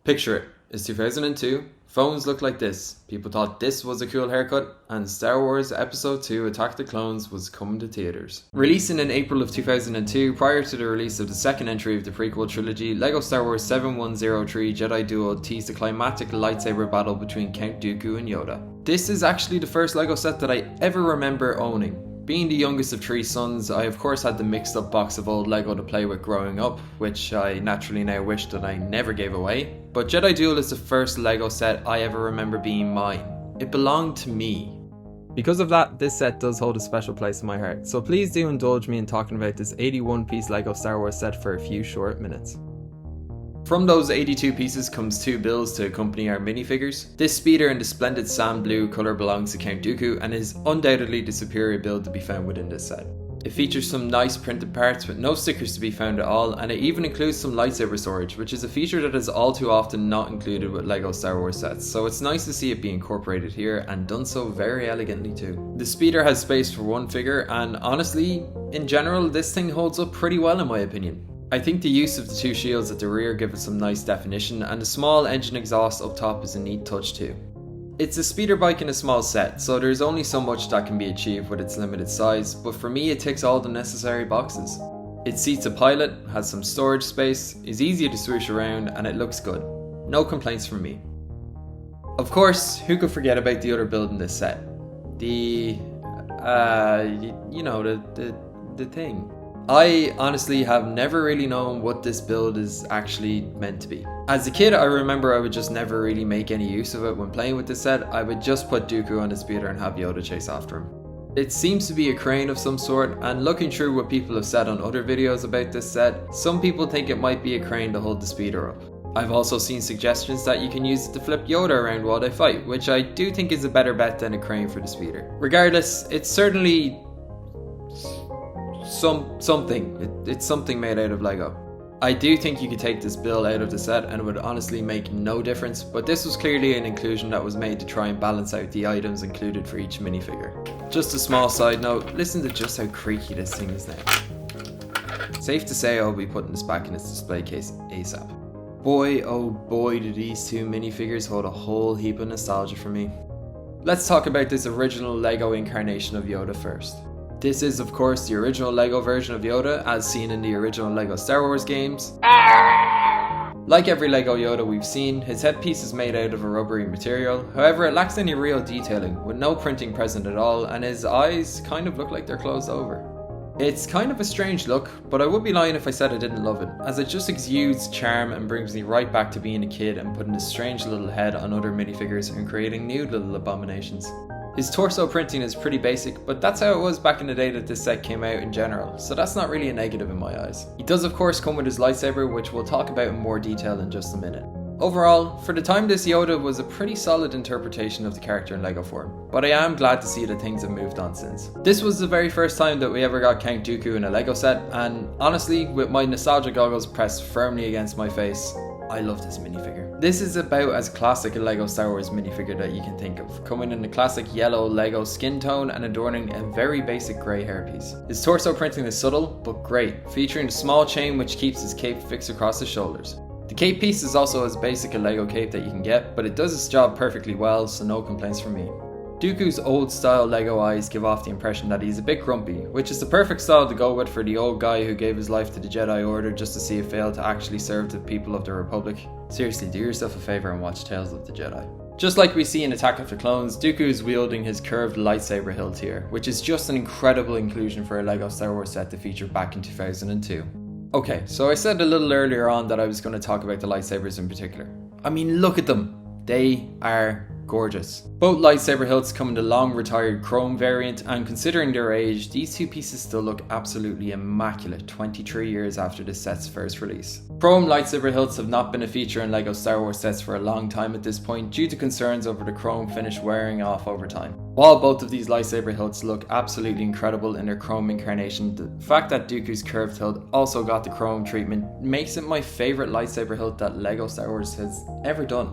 Picture it. It's 2002, phones look like this, people thought this was a cool haircut, and Star Wars Episode 2 Attack the Clones was coming to theatres. Releasing in April of 2002, prior to the release of the second entry of the prequel trilogy, LEGO Star Wars 7103 Jedi Duel teased a climactic lightsaber battle between Count Dooku and Yoda. This is actually the first LEGO set that I ever remember owning. Being the youngest of three sons, I of course had the mixed up box of old LEGO to play with growing up, which I naturally now wish that I never gave away. But Jedi Duel is the first LEGO set I ever remember being mine. It belonged to me. Because of that, this set does hold a special place in my heart, so please do indulge me in talking about this 81 piece LEGO Star Wars set for a few short minutes. From those 82 pieces comes two builds to accompany our minifigures. This speeder in the splendid sand blue colour belongs to Count Dooku and is undoubtedly the superior build to be found within this set. It features some nice printed parts with no stickers to be found at all, and it even includes some lightsaber storage, which is a feature that is all too often not included with LEGO Star Wars sets, so it's nice to see it be incorporated here and done so very elegantly too. The speeder has space for one figure, and honestly, in general, this thing holds up pretty well in my opinion. I think the use of the two shields at the rear give it some nice definition, and the small engine exhaust up top is a neat touch too. It's a speeder bike in a small set, so there's only so much that can be achieved with its limited size, but for me it ticks all the necessary boxes. It seats a pilot, has some storage space, is easy to swoosh around, and it looks good. No complaints from me. Of course, who could forget about the other build in this set? The thing. I honestly have never really known what this build is actually meant to be. As a kid, I remember I would just never really make any use of it when playing with this set. I would just put Dooku on the speeder and have Yoda chase after him. It seems to be a crane of some sort, and looking through what people have said on other videos about this set, some people think it might be a crane to hold the speeder up. I've also seen suggestions that you can use it to flip Yoda around while they fight, which I do think is a better bet than a crane for the speeder. Regardless, it's certainly something. It's something made out of LEGO. I do think you could take this build out of the set and it would honestly make no difference, but this was clearly an inclusion that was made to try and balance out the items included for each minifigure. Just a small side note, listen to just how creaky this thing is now. Safe to say I'll be putting this back in its display case ASAP. Boy oh boy do these two minifigures hold a whole heap of nostalgia for me. Let's talk about this original LEGO incarnation of Yoda first. This is of course the original LEGO version of Yoda as seen in the original LEGO Star Wars games. Like every LEGO Yoda we've seen, his headpiece is made out of a rubbery material, however it lacks any real detailing, with no printing present at all, and his eyes kind of look like they're closed over. It's kind of a strange look, but I would be lying if I said I didn't love it, as it just exudes charm and brings me right back to being a kid and putting this strange little head on other minifigures and creating new little abominations. His torso printing is pretty basic, but that's how it was back in the day that this set came out in general, so that's not really a negative in my eyes. He does of course come with his lightsaber, which we'll talk about in more detail in just a minute. Overall, for the time this Yoda was a pretty solid interpretation of the character in LEGO form, but I am glad to see that things have moved on since. This was the very first time that we ever got Count Dooku in a LEGO set, and honestly, with my nostalgia goggles pressed firmly against my face, I love this minifigure. This is about as classic a LEGO Star Wars minifigure that you can think of, coming in the classic yellow LEGO skin tone and adorning a very basic grey hairpiece. His torso printing is subtle, but great, featuring a small chain which keeps his cape fixed across his shoulders. The cape piece is also as basic a LEGO cape that you can get, but it does its job perfectly well, so no complaints from me. Dooku's old style LEGO eyes give off the impression that he's a bit grumpy, which is the perfect style to go with for the old guy who gave his life to the Jedi Order just to see it fail to actually serve the people of the Republic. Seriously, do yourself a favour and watch Tales of the Jedi. Just like we see in Attack of the Clones, Dooku is wielding his curved lightsaber hilt here, which is just an incredible inclusion for a LEGO Star Wars set to feature back in 2002. Okay, so I said a little earlier on that I was going to talk about the lightsabers in particular. I mean, look at them! They are gorgeous. Both lightsaber hilts come in the long retired chrome variant, and considering their age, these two pieces still look absolutely immaculate 23 years after this set's first release. Chrome lightsaber hilts have not been a feature in LEGO Star Wars sets for a long time at this point due to concerns over the chrome finish wearing off over time. While both of these lightsaber hilts look absolutely incredible in their chrome incarnation, the fact that Dooku's curved hilt also got the chrome treatment makes it my favourite lightsaber hilt that LEGO Star Wars has ever done.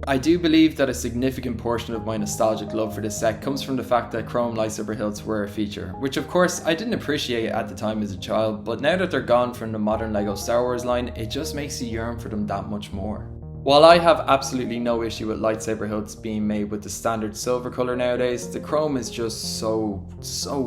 I do believe that a significant portion of my nostalgic love for this set comes from the fact that chrome lightsaber hilts were a feature, which of course I didn't appreciate at the time as a child, but now that they're gone from the modern LEGO Star Wars line, it just makes you yearn for them that much more. While I have absolutely no issue with lightsaber hilts being made with the standard silver colour nowadays, the chrome is just so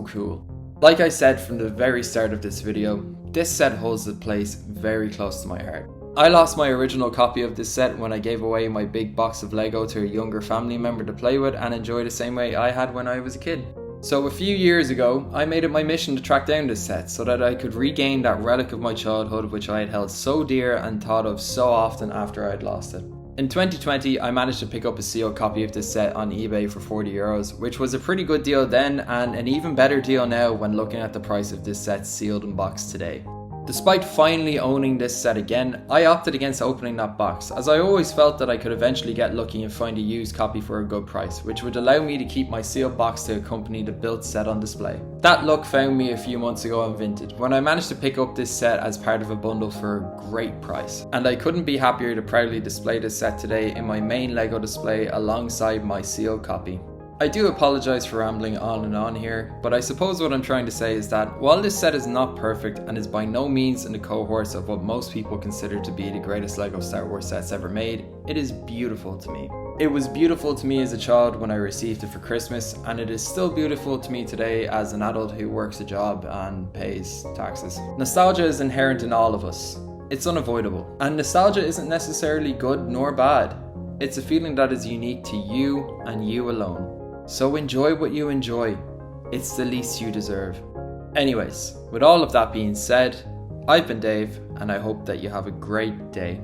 cool. Like I said from the very start of this video, this set holds a place very close to my heart. I lost my original copy of this set when I gave away my big box of Lego to a younger family member to play with and enjoy the same way I had when I was a kid. So a few years ago, I made it my mission to track down this set so that I could regain that relic of my childhood which I had held so dear and thought of so often after I had lost it. In 2020, I managed to pick up a sealed copy of this set on eBay for €40, which was a pretty good deal then and an even better deal now when looking at the price of this set sealed in box today. Despite finally owning this set again, I opted against opening that box, as I always felt that I could eventually get lucky and find a used copy for a good price, which would allow me to keep my sealed box to accompany the built set on display. That luck found me a few months ago on Vinted, when I managed to pick up this set as part of a bundle for a great price. And I couldn't be happier to proudly display this set today in my main Lego display alongside my sealed copy. I do apologise for rambling on and on here, but I suppose what I'm trying to say is that while this set is not perfect and is by no means in the cohorts of what most people consider to be the greatest Lego Star Wars sets ever made, it is beautiful to me. It was beautiful to me as a child when I received it for Christmas, and it is still beautiful to me today as an adult who works a job and pays taxes. Nostalgia is inherent in all of us. It's unavoidable. And nostalgia isn't necessarily good nor bad. It's a feeling that is unique to you and you alone. So enjoy what you enjoy. It's the least you deserve. Anyways, with all of that being said, I've been Dave, and I hope that you have a great day.